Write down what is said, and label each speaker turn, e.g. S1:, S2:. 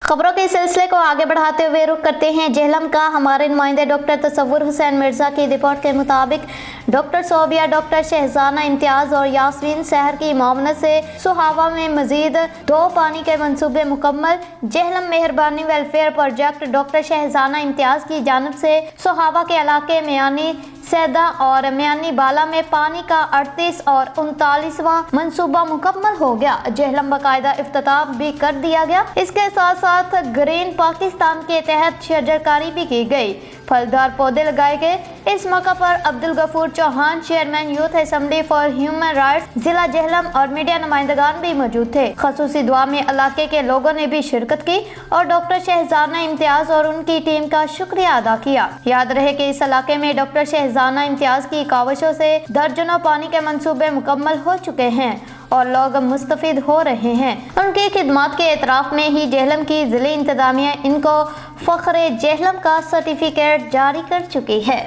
S1: खबरों के सिलसिले को आगे बढ़ाते हुए रुख करते हैं जेहलम का। हमारे नुमाइंदे डॉक्टर तसव्वुर हुसैन मिर्जा की रिपोर्ट के मुताबिक डॉक्टर सोबिया, डॉक्टर शहजाना इम्तियाज और यास्मीन सहर की मामनत से सुहावा में मजीद 2 पानी के मंसूबे मुकम्मल। जेहलम मेहरबानी वेलफेयर प्रोजेक्ट डॉक्टर शहजाना इम्तियाज की जानिब से सुहावा के इलाके मियानी सैदा और मियानी बाला में पानी का 38 और 39वां मंसूबा मुकम्मल हो गया। जेहलम बाकायदा इफ्तिताह भी कर दिया गया। इसके साथ साथ ग्रीन पाकिस्तान के तहत शजरकारी भी की गई, फलदार पौधे लगाए गए। इस मौका पर Abdul Ghafoor Chauhan, chairman youth assembly for human rights जिला जेहलम और मीडिया नुमाइंदगान भी मौजूद थे। खसूसी दुआ में इलाके के लोगों ने भी शिरकत की और डॉक्टर शहजाना इम्तियाज और उनकी टीम का शुक्रिया अदा किया। याद रहे कि इस इलाके में डॉक्टर शहजाना इम्तियाज की काविशों से दर्जनों पानी के मंसूबे मुकम्मल हो चुके हैं और लोग मुस्तफिद हो रहे हैं। उनकी खिदमत के एतराफ़ में ही जेहलम की जिले इंतजामिया इनको फ़ख्र जेहलम का सर्टिफिकेट जारी कर चुकी है।